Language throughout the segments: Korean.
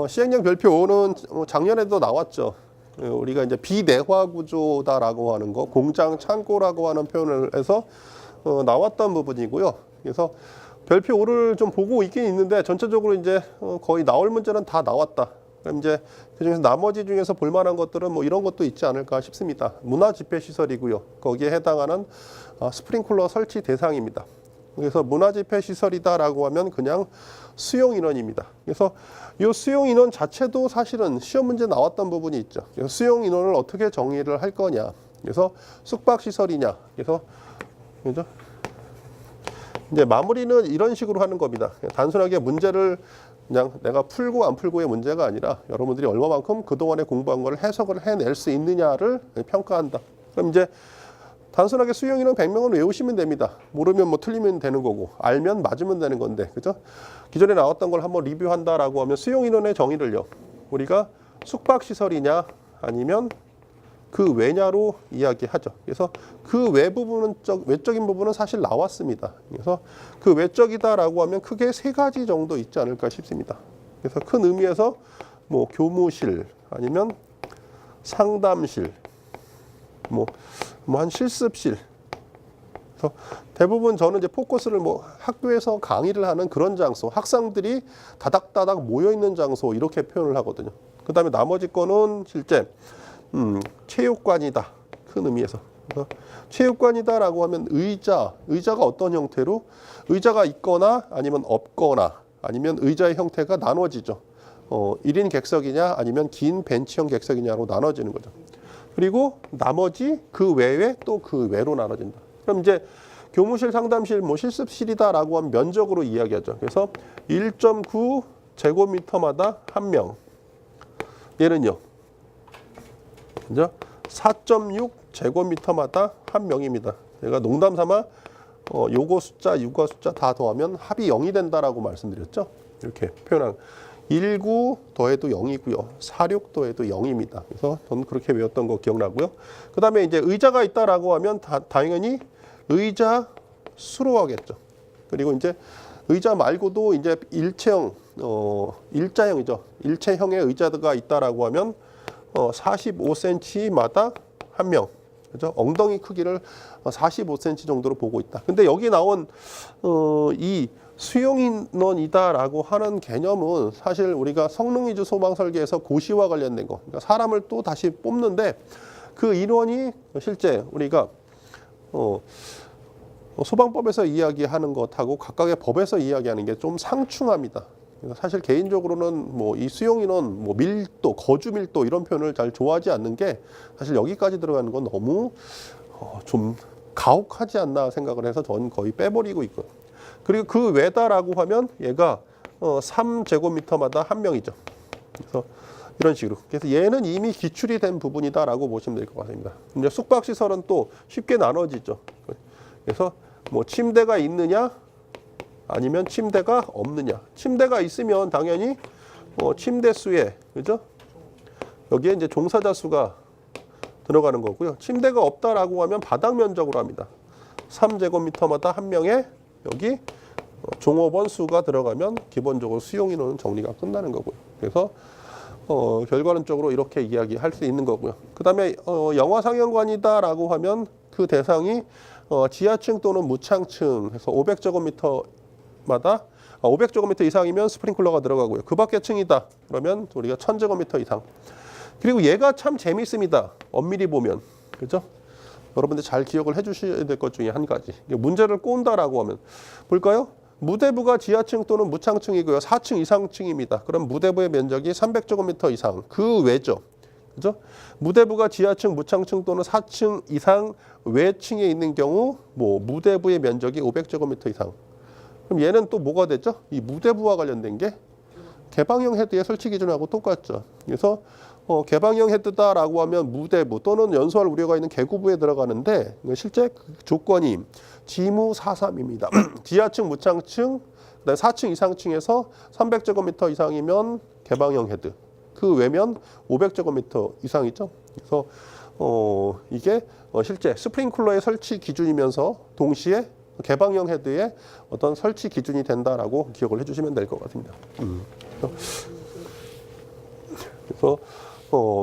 시행령 별표는 작년에도 나왔죠. 우리가 이제 비내화 구조다라고 하는 거, 공장 창고라고 하는 표현을 해서 나왔던 부분이고요. 그래서 별표 5를 좀 보고 있긴 있는데 전체적으로 이제 거의 나올 문제는 다 나왔다. 그럼 이제 그중에서 나머지 중에서 볼만한 것들은 뭐 이런 것도 있지 않을까 싶습니다. 문화 집회 시설이고요. 거기에 해당하는 스프링클러 설치 대상입니다. 그래서 문화 집회 시설이다라고 하면 그냥 수용 인원입니다. 그래서 이 수용 인원 자체도 사실은 시험 문제 나왔던 부분이 있죠. 그래서 수용 인원을 어떻게 정의를 할 거냐. 그래서 숙박 시설이냐. 그래서 그죠? 이제 마무리는 이런 식으로 하는 겁니다. 단순하게 문제를 그냥 내가 풀고 안 풀고의 문제가 아니라 여러분들이 얼마만큼 그동안에 공부한 걸 해석을 해낼 수 있느냐를 평가한다. 그럼 이제 단순하게 수용 인원 100명은 외우시면 됩니다. 모르면 뭐 틀리면 되는 거고, 알면 맞으면 되는 건데, 그죠? 기존에 나왔던 걸 한번 리뷰한다라고 하면 수용 인원의 정의를요, 우리가 숙박 시설이냐 아니면 그 외냐로 이야기하죠. 그래서 그 외적인 부분은 사실 나왔습니다. 그래서 그 외적이다라고 하면 크게 세 가지 정도 있지 않을까 싶습니다. 그래서 큰 의미에서 뭐 교무실 아니면 상담실, 뭐 한 실습실. 그래서 대부분 저는 이제 포커스를 뭐 학교에서 강의를 하는 그런 장소, 학생들이 다닥다닥 모여 있는 장소 이렇게 표현을 하거든요. 그다음에 나머지 거는 실제 체육관이다. 큰 의미에서. 그래서 체육관이다라고 하면 의자가 어떤 형태로 의자가 있거나 아니면 없거나 아니면 의자의 형태가 나눠지죠. 1인 객석이냐 아니면 긴 벤치형 객석이냐로 나눠지는 거죠. 그리고 나머지 그 외에 또 그 외로 나눠진다. 그럼 이제 교무실, 상담실, 뭐 실습실이다라고 하면 면적으로 이야기하죠. 그래서 1.9 제곱미터마다 한 명. 얘는요. 그죠? 4.6 제곱미터마다 한 명입니다. 제가 농담 삼아 요거 숫자, 이거 숫자 다 더하면 합이 0이 된다라고 말씀드렸죠. 이렇게 표현한 19 더해도 0이고요. 46 더해도 0입니다. 그래서 저는 그렇게 외웠던 거 기억나고요. 그 다음에 이제 의자가 있다라고 하면 당연히 의자 수로 하겠죠. 그리고 이제 의자 말고도 이제 일자형이죠. 일체형의 의자가 있다라고 하면 45cm마다 한 명. 그죠? 엉덩이 크기를 45cm 정도로 보고 있다. 근데 여기 나온 이 수용 인원이다라고 하는 개념은 사실 우리가 성능 위주 소방 설계에서 고시와 관련된 거, 그러니까 사람을 또 다시 뽑는데 그 인원이 실제 우리가 소방법에서 이야기하는 것하고 각각의 법에서 이야기하는 게 좀 상충합니다. 그래서 사실 개인적으로는 뭐 이 수용 인원, 뭐 밀도, 거주 밀도 이런 표현을 잘 좋아하지 않는 게 사실 여기까지 들어가는 건 너무 좀 가혹하지 않나 생각을 해서 저는 거의 빼버리고 있거든요. 그리고 그 외다라고 하면 얘가 3제곱미터마다 한 명이죠. 그래서 이런 식으로. 그래서 얘는 이미 기출이 된 부분이다라고 보시면 될 것 같습니다. 이제 숙박시설은 또 쉽게 나눠지죠. 그래서 뭐 침대가 있느냐 아니면 침대가 없느냐. 침대가 있으면 당연히 침대 수에, 그죠? 여기에 이제 종사자 수가 들어가는 거고요. 침대가 없다라고 하면 바닥 면적으로 합니다. 3제곱미터마다 한 명에 여기 종업원 수가 들어가면 기본적으로 수용 인원은 정리가 끝나는 거고요. 그래서 결과론적으로 이렇게 이야기할 수 있는 거고요. 그 다음에 영화 상영관이다라고 하면 그 대상이 지하층 또는 무창층 해서 500제곱미터마다 500제곱미터 이상이면 스프링클러가 들어가고요. 그 밖의 층이다 그러면 우리가 1000제곱미터 이상. 그리고 얘가 참 재밌습니다. 엄밀히 보면. 그죠? 여러분들 잘 기억을 해주셔야 될 것 중에 한 가지. 문제를 꼬운다라고 하면 볼까요? 무대부가 지하층 또는 무창층이고요. 4층 이상층입니다. 그럼 무대부의 면적이 300제곱미터 이상. 그 외죠. 그죠? 무대부가 지하층, 무창층 또는 4층 이상 외층에 있는 경우 뭐 무대부의 면적이 500제곱미터 이상. 그럼 얘는 또 뭐가 되죠? 이 무대부와 관련된 게 개방형 헤드의 설치 기준하고 똑같죠. 그래서 개방형 헤드다라고 하면 무대부 또는 연소할 우려가 있는 계구부에 들어가는데 실제 그 조건이 지무 43입니다. 지하층, 무창층, 그다음에 4층 이상층에서 300제곱미터 이상이면 개방형 헤드. 그 외면 500제곱미터 이상이죠. 그래서 이게 실제 스프링클러의 설치 기준이면서 동시에 개방형 헤드의 어떤 설치 기준이 된다라고 기억을 해주시면 될 것 같습니다. 그래서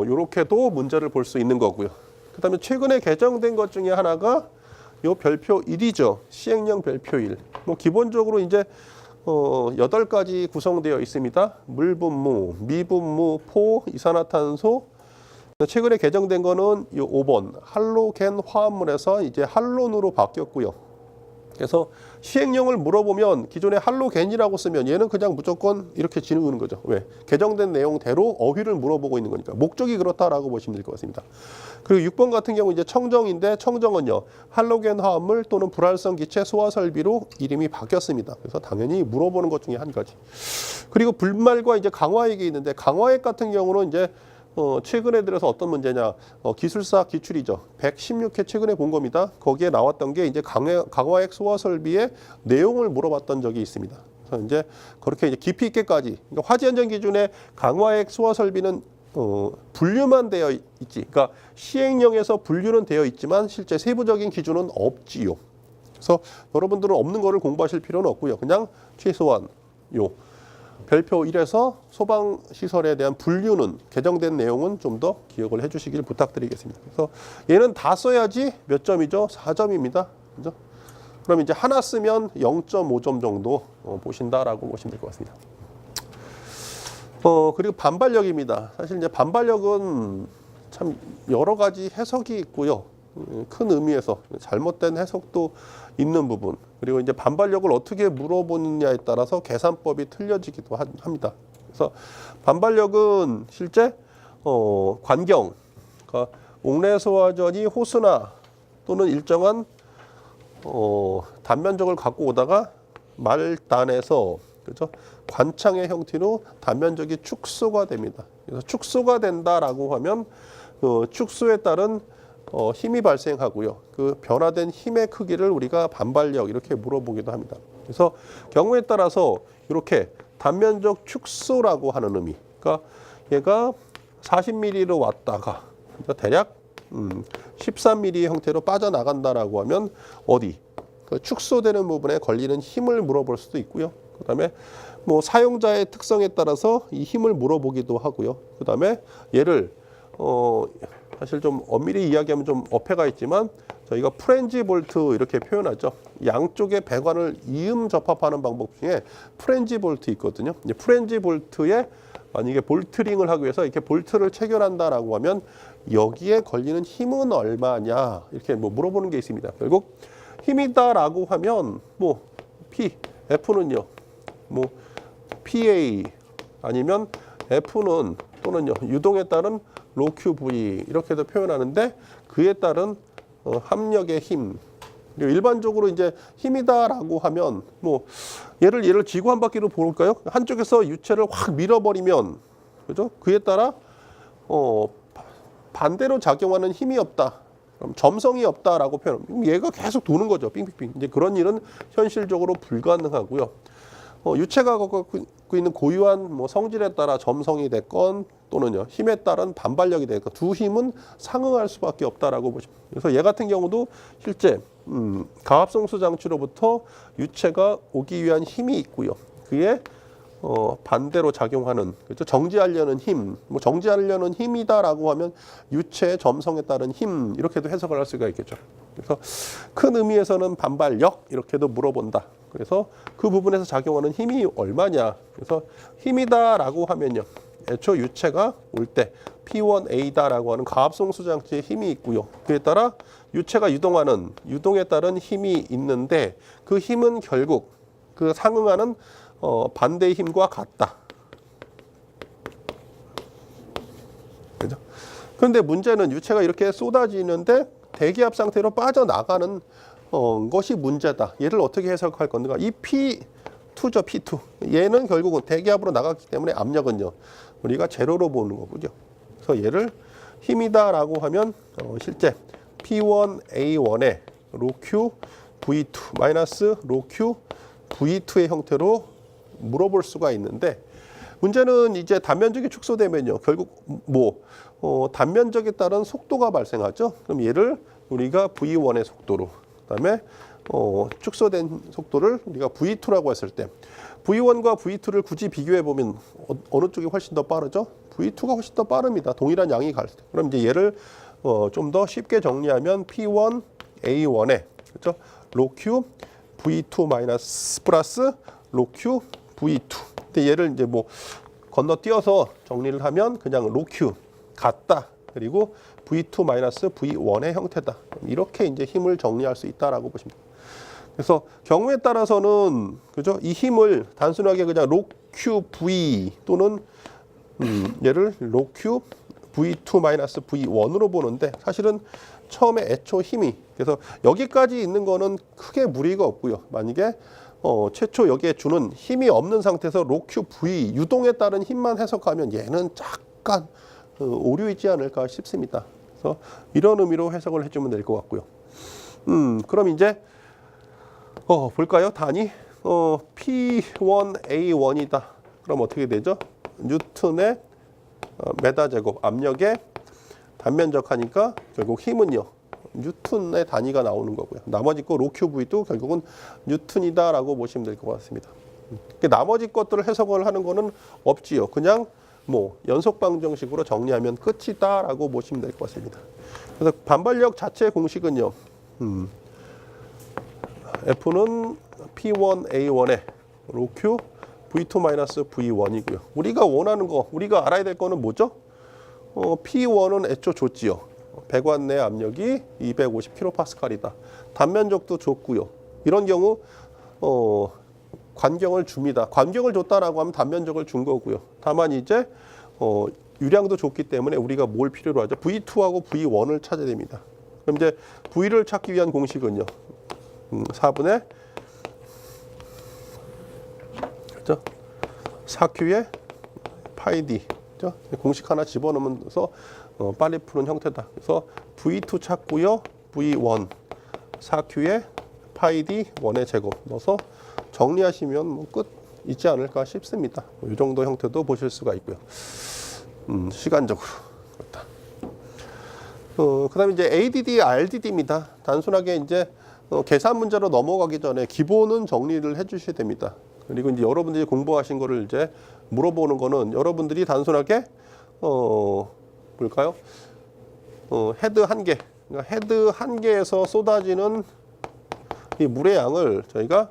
이렇게도 문제를 볼 수 있는 거고요. 그다음에 최근에 개정된 것 중에 하나가 요 별표 1이죠. 시행령 별표 1. 뭐 기본적으로 이제 8가지 구성되어 있습니다. 물분무, 미분무, 포, 이산화탄소. 최근에 개정된 거는 요 5번 할로겐 화합물에서 이제 할론으로 바뀌었고요. 그래서 시행령을 물어보면 기존에 할로겐이라고 쓰면 얘는 그냥 무조건 이렇게 지우는 거죠. 왜? 개정된 내용대로 어휘를 물어보고 있는 거니까. 목적이 그렇다라고 보시면 될 것 같습니다. 그리고 6번 같은 경우 이제 청정인데 청정은요. 할로겐 화합물 또는 불활성 기체 소화 설비로 이름이 바뀌었습니다. 그래서 당연히 물어보는 것 중에 한 가지. 그리고 불말과 이제 강화액이 있는데 강화액 같은 경우는 이제 최근에 들어서 어떤 문제냐, 기술사 기출이죠. 116회 최근에 본 겁니다. 거기에 나왔던 게 이제 강화액 소화 설비의 내용을 물어봤던 적이 있습니다. 그래서 이제 그렇게 이제 깊이 있게까지, 그러니까 화재 안전 기준에 강화액 소화 설비는 분류만 되어 있지. 그러니까 시행령에서 분류는 되어 있지만 실제 세부적인 기준은 없지요. 그래서 여러분들은 없는 거를 공부하실 필요는 없고요. 그냥 최소한 요 별표 1에서 소방시설에 대한 분류는 개정된 내용은 좀 더 기억을 해주시길 부탁드리겠습니다. 그래서 얘는 다 써야지 몇 점이죠? 4점입니다. 그죠? 그럼 이제 하나 쓰면 0.5점 정도 보신다라고 보시면 될 것 같습니다. 그리고 반발력입니다. 사실 이제 반발력은 참 여러 가지 해석이 있고요. 큰 의미에서 잘못된 해석도 있는 부분, 그리고 이제 반발력을 어떻게 물어보느냐에 따라서 계산법이 틀려지기도 합니다. 그래서 반발력은 실제 관경, 그러니까 옥내소화전이 호스나 또는 일정한 단면적을 갖고 오다가 말단에서 그죠? 관창의 형태로 단면적이 축소가 됩니다. 그래서 축소가 된다라고 하면 축소에 따른 힘이 발생하고요. 그 변화된 힘의 크기를 우리가 반발력 이렇게 물어보기도 합니다. 그래서 경우에 따라서 이렇게 단면적 축소라고 하는 의미. 그러니까 얘가 40mm로 왔다가 대략 13mm의 형태로 빠져나간다라고 하면 어디? 그 축소되는 부분에 걸리는 힘을 물어볼 수도 있고요. 그다음에 뭐 사용자의 특성에 따라서 이 힘을 물어보기도 하고요. 그다음에 얘를 사실 좀 엄밀히 이야기하면 좀 어폐가 있지만 저희가 프렌지 볼트 이렇게 표현하죠. 양쪽의 배관을 이음 접합하는 방법 중에 프렌지 볼트 있거든요. 이제 프렌지 볼트에 만약에 볼트링을 하기 위해서 이렇게 볼트를 체결한다라고 하면 여기에 걸리는 힘은 얼마냐 이렇게 뭐 물어보는 게 있습니다. 결국 힘이다라고 하면 뭐 P, F는요. 뭐 PA 아니면 F는 또는요 유동에 따른 로QV 이렇게도 표현하는데 그에 따른 합력의 힘. 일반적으로 이제 힘이다라고 하면 뭐 얘를 지구 한 바퀴로 볼까요? 한쪽에서 유체를 확 밀어버리면 그죠? 그에 따라 반대로 작용하는 힘이 없다. 그럼 점성이 없다라고 표현. 얘가 계속 도는 거죠. 빙빙빙. 이제 그런 일은 현실적으로 불가능하고요. 유체가 갖고 있는 고유한 뭐 성질에 따라 점성이 됐건 또는요 힘에 따른 반발력이 됐건 두 힘은 상응할 수밖에 없다라고 보시면. 그래서 얘 같은 경우도 실제 가압송수 장치로부터 유체가 오기 위한 힘이 있고요. 그에 반대로 작용하는 그렇죠? 정지하려는 힘, 뭐 정지하려는 힘이다라고 하면 유체의 점성에 따른 힘 이렇게도 해석을 할 수가 있겠죠. 그래서 큰 의미에서는 반발력 이렇게도 물어본다. 그래서 그 부분에서 작용하는 힘이 얼마냐. 그래서 힘이다라고 하면요. 애초 유체가 올 때 P1A다라고 하는 가압송수 장치의 힘이 있고요. 그에 따라 유체가 유동하는 유동에 따른 힘이 있는데 그 힘은 결국 그 상응하는 반대의 힘과 같다. 그죠? 그런데 문제는 유체가 이렇게 쏟아지는데 대기압 상태로 빠져나가는 것이 문제다. 얘를 어떻게 해석할 건가? 이 P2죠, P2. 얘는 결국은 대기압으로 나갔기 때문에 압력은요. 우리가 제로로 보는 거군요. 그래서 얘를 힘이다라고 하면 실제 P1A1의 로Q V2 마이너스 로Q V2의 형태로 물어볼 수가 있는데 문제는 이제 단면적이 축소되면요. 결국 뭐 단면적에 따른 속도가 발생하죠. 그럼 얘를 우리가 V1의 속도로, 그다음에 축소된 속도를 우리가 V2라고 했을 때 V1과 V2를 굳이 비교해 보면 어느 쪽이 훨씬 더 빠르죠? V2가 훨씬 더 빠릅니다. 동일한 양이 갈 때. 그럼 이제 얘를 좀 더 쉽게 정리하면 P1 A1에 그렇죠? 로Q V2 마이너스 플러스 로Q V2. 근데 얘를 이제 뭐 건너뛰어서 정리를 하면 그냥 로Q 같다. 그리고 V2 마이너스 V1의 형태다. 이렇게 이제 힘을 정리할 수 있다라고 보시면 됩니다. 그래서 경우에 따라서는 그죠? 이 힘을 단순하게 그냥 로Q V 또는 얘를 로Q V2 마이너스 V1으로 보는데 사실은 처음에 애초 힘이 그래서 여기까지 있는 거는 크게 무리가 없고요. 만약에 최초 여기에 주는 힘이 없는 상태에서 로Q V 유동에 따른 힘만 해석하면 얘는 약간 오류 있지 않을까 싶습니다. 그래서 이런 의미로 해석을 해주면 될 것 같고요. 그럼 이제 볼까요? 단위 P1A1이다. 그럼 어떻게 되죠? 뉴턴의 메다 제곱 압력의 단면적 하니까 결국 힘은요. 뉴턴의 단위가 나오는 거고요. 나머지 거 로큐V도 결국은 뉴턴이다라고 보시면 될 것 같습니다. 나머지 것들을 해석을 하는 거는 없지요. 그냥 뭐 연속 방정식으로 정리하면 끝이다라고 보시면 될 것 같습니다. 그래서 반발력 자체 공식은요. F는 P1A1의 로큐 V2-V1이고요. 우리가 원하는 거, 우리가 알아야 될 거는 뭐죠? P1은 애초 줬지요. 배관 내 압력이 250kPa이다. 단면적도 줬고요. 이런 경우 관경을 줍니다. 관경을 줬다라고 하면 단면적을 준 거고요. 다만 이제 유량도 줬기 때문에 우리가 뭘 필요로 하죠? V2하고 V1을 찾아야 됩니다. 그럼 이제 V를 찾기 위한 공식은요. 4분의 그렇죠? 4Q의 파이 D. 그렇죠? 공식 하나 집어넣으면서 빨리 푸는 형태다. 그래서 V2 찾고요. V1 4Q의 파이 D 1의 제곱 넣어서 정리하시면 뭐 끝 있지 않을까 싶습니다. 이 정도 형태도 보실 수가 있고요. 시간적으로 그렇다. 그다음에 이제 ADD, RDD입니다. 단순하게 이제 계산 문제로 넘어가기 전에 기본은 정리를 해주셔야 됩니다. 그리고 이제 여러분들이 공부하신 거를 이제 물어보는 거는 여러분들이 단순하게 뭘까요? 헤드 한 개, 그러니까 헤드 한 개에서 쏟아지는 이 물의 양을 저희가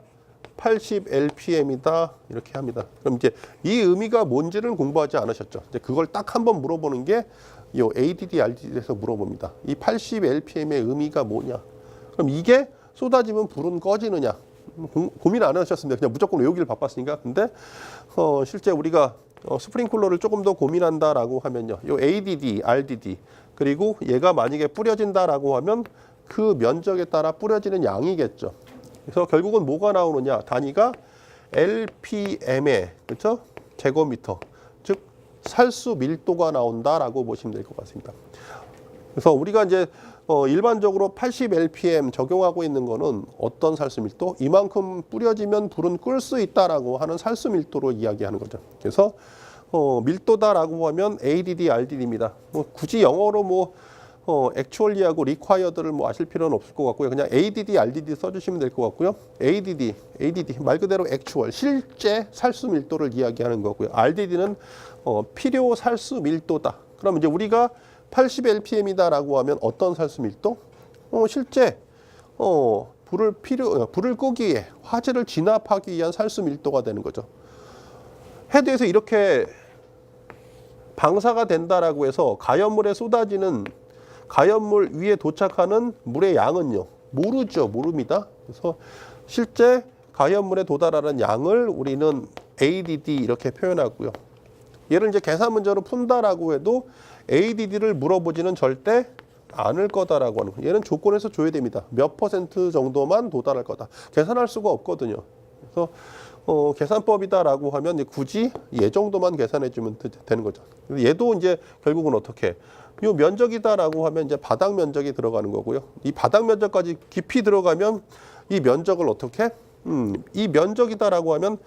80 LPM이다 이렇게 합니다. 그럼 이제 이 의미가 뭔지를 공부하지 않으셨죠? 이제 그걸 딱 한번 물어보는 게 이 ADD, RDD에서 물어봅니다. 이 80 LPM의 의미가 뭐냐? 그럼 이게 쏟아지면 불은 꺼지느냐? 고민 안 하셨습니다. 그냥 무조건 외우기를 바빴으니까. 근데 실제 우리가 스프링클러를 조금 더 고민한다라고 하면요. 이 ADD, RDD 그리고 얘가 만약에 뿌려진다라고 하면 그 면적에 따라 뿌려지는 양이겠죠. 그래서 결국은 뭐가 나오느냐? 단위가 LPM의 그렇죠? 제곱미터, 즉 살수 밀도가 나온다라고 보시면 될 것 같습니다. 그래서 우리가 이제 일반적으로 80 LPM 적용하고 있는 거는 어떤 살수 밀도? 이만큼 뿌려지면 불은 끌 수 있다라고 하는 살수 밀도로 이야기하는 거죠. 그래서 밀도다라고 하면 ADD, RDD입니다. 뭐 굳이 영어로 뭐 actually하고 required를 뭐 아실 필요는 없을 것 같고요. 그냥 ADD, RDD 써주시면 될 것 같고요. ADD 말 그대로 actual 실제 살수 밀도를 이야기하는 거고요. RDD는 필요 살수 밀도다. 그럼 이제 우리가 80 LPM이다라고 하면 어떤 살수 밀도? 실제 불을 끄기 위해 화재를 진압하기 위한 살수 밀도가 되는 거죠. 헤드에서 이렇게 방사가 된다라고 해서 가연물에 쏟아지는 가연물 위에 도착하는 물의 양은요. 모릅니다. 그래서 실제 가연물에 도달하는 양을 우리는 ADD 이렇게 표현하고요. 얘를 이제 계산 문제로 푼다라고 해도 ADD를 물어보지는 절대 않을 거다라고 하는 거예요. 얘는 조건에서 줘야 됩니다. 몇 % 정도만 도달할 거다. 계산할 수가 없거든요. 그래서 계산법이다라고 하면 굳이 얘 정도만 계산해주면 되는 거죠. 얘도 이제 결국은 어떻게? 이 면적이다라고 하면 이제 바닥 면적이 들어가는 거고요. 이 바닥 면적까지 깊이 들어가면 이 면적을 어떻게? 이 면적이다라고 하면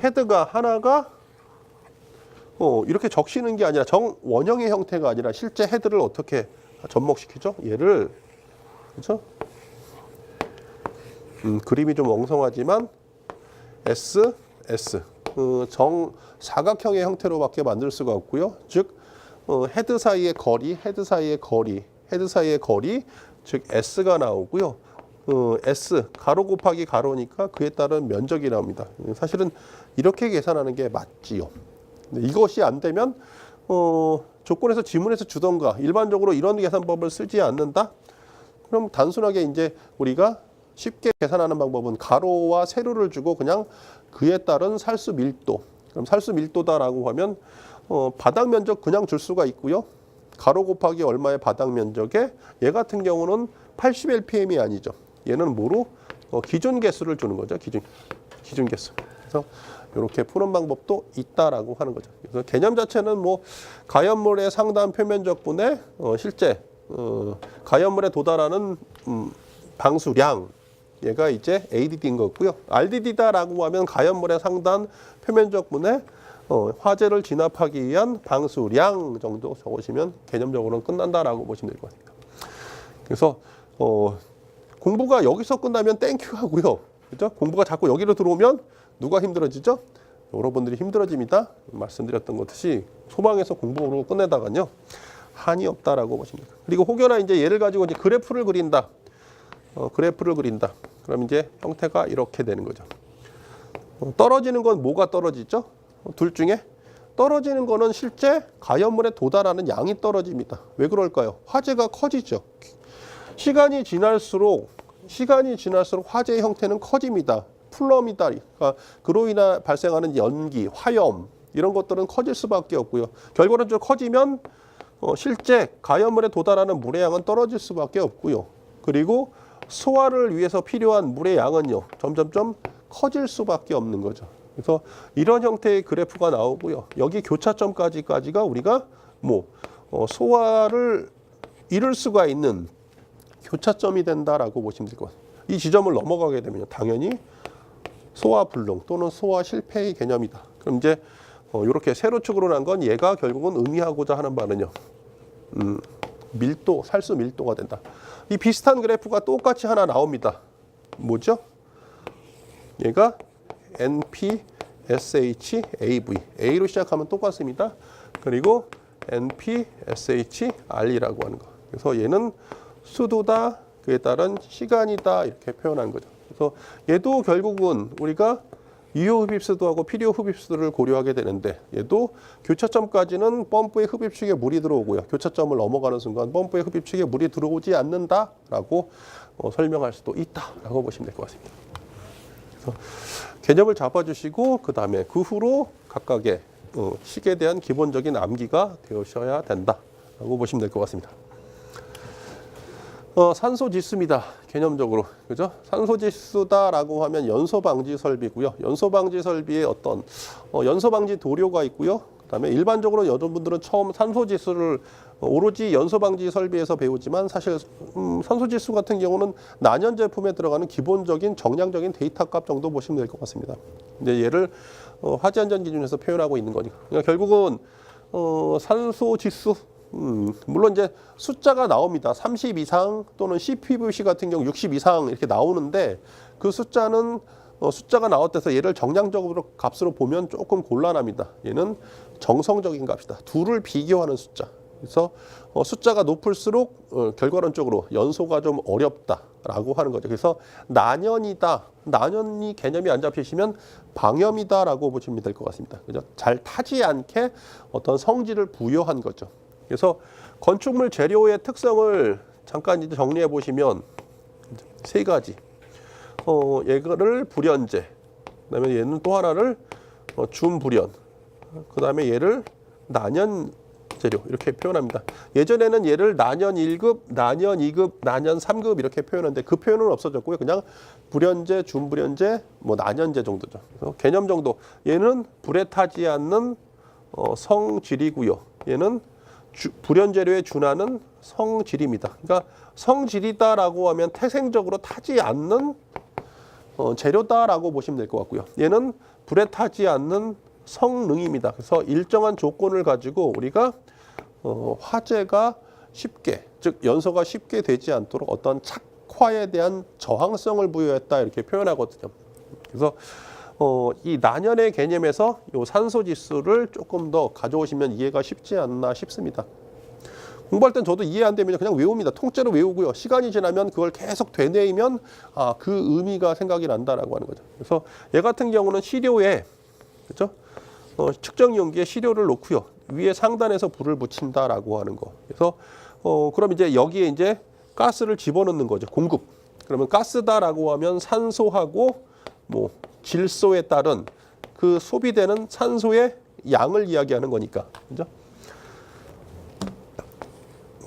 헤드가 하나가 이렇게 적시는 게 아니라 정원형의 형태가 아니라 실제 헤드를 어떻게 접목시키죠? 얘를 그렇죠? 그림이 좀 엉성하지만 S 정 사각형의 형태로밖에 만들 수가 없고요. 즉 헤드 사이의 거리, 즉 S가 나오고요. S 가로 곱하기 가로니까 그에 따른 면적이 나옵니다. 사실은 이렇게 계산하는 게 맞지요. 이것이 안 되면 조건에서 지문에서 주던가 일반적으로 이런 계산법을 쓰지 않는다. 그럼 단순하게 이제 우리가 쉽게 계산하는 방법은 가로와 세로를 주고 그냥 그에 따른 살수 밀도. 그럼 살수 밀도다라고 하면 바닥 면적 그냥 줄 수가 있고요. 가로 곱하기 얼마의 바닥 면적에 얘 같은 경우는 80 LPM이 아니죠. 얘는 뭐로 기준 개수를 주는 거죠. 기준 개수. 그래서 이렇게 푸는 방법도 있다라고 하는 거죠. 그래서 개념 자체는 뭐 가연물의 상단 표면적분의 실제 가연물에 도달하는 방수량 얘가 이제 ADD인 거고요. RDD다라고 하면 가연물의 상단 표면적분의 화재를 진압하기 위한 방수량 정도 적으시면 개념적으로는 끝난다라고 보시면 될 것 같습니다. 그래서 공부가 여기서 끝나면 땡큐 하고요. 그죠? 공부가 자꾸 여기로 들어오면 누가 힘들어지죠? 여러분들이 힘들어집니다. 말씀드렸던 것듯이 소망에서 공부로 끝내다가요. 한이 없다라고 보시면 됩니다. 그리고 혹여나 이제 얘를 가지고 이제 그래프를 그린다. 그럼 이제 형태가 이렇게 되는 거죠. 떨어지는 건 뭐가 떨어지죠? 둘 중에 떨어지는 거는 실제 가연물에 도달하는 양이 떨어집니다. 왜 그럴까요? 화재가 커지죠. 시간이 지날수록 화재의 형태는 커집니다. 플럼이다. 그러니까 그로 인해 발생하는 연기, 화염 이런 것들은 커질 수밖에 없고요. 결과론적으로 커지면 실제 가연물에 도달하는 물의 양은 떨어질 수밖에 없고요. 그리고 소화를 위해서 필요한 물의 양은요. 점점점 커질 수밖에 없는 거죠. 그래서 이런 형태의 그래프가 나오고요. 여기 교차점까지가 우리가 소화를 이룰 수가 있는 교차점이 된다라고 보시면 될 것 같아요. 이 지점을 넘어가게 되면 당연히 소화 불능 또는 소화 실패의 개념이다. 그럼 이제 이렇게 세로축으로 난 건 얘가 결국은 의미하고자 하는 바는요. 밀도, 살수 밀도가 된다. 이 비슷한 그래프가 똑같이 하나 나옵니다. 뭐죠? 얘가 NPSH-AV. A로 시작하면 똑같습니다. 그리고 NPSH-R이라고 하는 거. 그래서 얘는 수도다, 그에 따른 시간이다 이렇게 표현한 거죠. 그래서 얘도 결국은 우리가 유효 흡입수도하고 필요 흡입수도를 고려하게 되는데 얘도 교차점까지는 펌프의 흡입축에 물이 들어오고요. 교차점을 넘어가는 순간 펌프의 흡입축에 물이 들어오지 않는다라고 설명할 수도 있다라고 보시면 될 것 같습니다. 그래서 개념을 잡아주시고 그 다음에 그 후로 각각의 식에 대한 기본적인 암기가 되셔야 된다라고 보시면 될 것 같습니다. 산소 지수입니다. 개념적으로. 그죠? 산소 지수다라고 하면 연소 방지 설비고요. 연소 방지 설비에 어떤 연소 방지 도료가 있고요. 그다음에 일반적으로 여러분들은 처음 산소 지수를 오로지 연소 방지 설비에서 배우지만 사실 산소 지수 같은 경우는 난연 제품에 들어가는 기본적인 정량적인 데이터 값 정도 보시면 될 것 같습니다. 이제 얘를 화재 안전 기준에서 표현하고 있는 거니까. 그러니까 결국은 산소 지수 물론 이제 숫자가 나옵니다. 30 이상 또는 CPVC 같은 경우 60 이상 이렇게 나오는데 그 숫자는 숫자가 나왔대서 얘를 정량적으로 값으로 보면 조금 곤란합니다. 얘는 정성적인 값이다. 둘을 비교하는 숫자. 그래서 숫자가 높을수록 결과론적으로 연소가 좀 어렵다라고 하는 거죠. 그래서 난연이다. 난연이 개념이 안 잡히시면 방염이다라고 보시면 될 것 같습니다. 그죠? 잘 타지 않게 어떤 성질을 부여한 거죠. 그래서 건축물 재료의 특성을 잠깐 이제 정리해 보시면 세 가지. 얘를 불연재. 그다음에 얘는 또 하나를 준불연. 그다음에 얘를 난연 재료 이렇게 표현합니다. 예전에는 얘를 난연 1급, 난연 2급, 난연 3급 이렇게 표현하는데 그 표현은 없어졌고요. 그냥 불연재, 준불연재, 난연재 정도죠. 그래서 개념 정도. 얘는 불에 타지 않는 성질이고요. 얘는 불연재료에 준하는 성질입니다. 그러니까 성질이다라고 하면 태생적으로 타지 않는 재료다라고 보시면 될 것 같고요. 얘는 불에 타지 않는 성능입니다. 그래서 일정한 조건을 가지고 우리가 화재가 쉽게, 즉 연소가 쉽게 되지 않도록 어떤 착화에 대한 저항성을 부여했다 이렇게 표현하거든요. 그래서 이 난연의 개념에서 이 산소 지수를 조금 더 가져오시면 이해가 쉽지 않나 싶습니다. 공부할 땐 저도 이해 안 되면 그냥 외웁니다. 통째로 외우고요. 시간이 지나면 그걸 계속 되뇌이면 그 의미가 생각이 난다라고 하는 거죠. 그래서 얘 같은 경우는 시료에, 그렇죠? 측정 용기에 시료를 놓고요. 위에 상단에서 불을 붙인다라고 하는 거. 그래서 그럼 이제 여기에 이제 가스를 집어넣는 거죠. 공급. 그러면 가스다라고 하면 산소하고 뭐 질소에 따른 그 소비되는 산소의 양을 이야기하는 거니까, 그죠?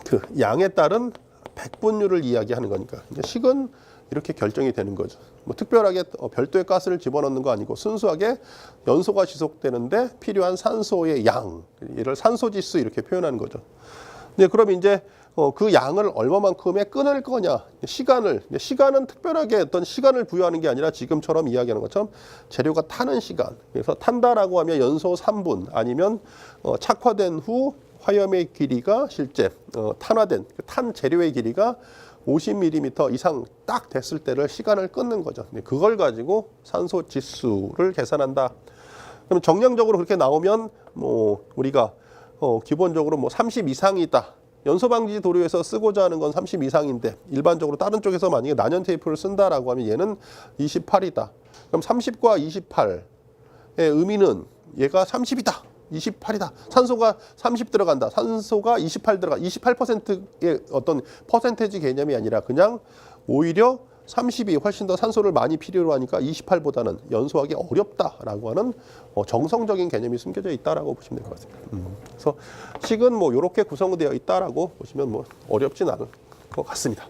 그 양에 따른 백분율을 이야기하는 거니까 이제 식은 이렇게 결정이 되는 거죠. 뭐 특별하게 별도의 가스를 집어넣는 거 아니고 순수하게 연소가 지속되는데 필요한 산소의 양, 이를 산소지수 이렇게 표현하는 거죠. 네, 그럼 이제 그 양을 얼마만큼에 끊을 거냐, 시간은 특별하게 어떤 시간을 부여하는 게 아니라 지금처럼 이야기하는 것처럼 재료가 타는 시간. 그래서 탄다라고 하면 연소 3분 아니면 착화된 후 화염의 길이가 실제 탄화된 탄 재료의 길이가 50mm 이상 딱 됐을 때를 시간을 끊는 거죠. 그걸 가지고 산소 지수를 계산한다. 그럼 정량적으로 그렇게 나오면 뭐 우리가 기본적으로 뭐 30 이상이다. 연소 방지 도료에서 쓰고자 하는 건 30 이상인데 일반적으로 다른 쪽에서 만약에 난연 테이프를 쓴다라고 하면 얘는 28이다. 그럼 30과 28의 의미는 얘가 30이다. 28이다. 산소가 30 들어간다. 산소가 28 들어가. 28%의 어떤 퍼센테지 개념이 아니라 그냥 오히려 30이 훨씬 더 산소를 많이 필요로 하니까 28보다는 연소하기 어렵다라고 하는 정성적인 개념이 숨겨져 있다라고 보시면 될 것 같습니다. 그래서 식은 뭐 이렇게 구성되어 있다라고 보시면 뭐 어렵진 않을 것 같습니다.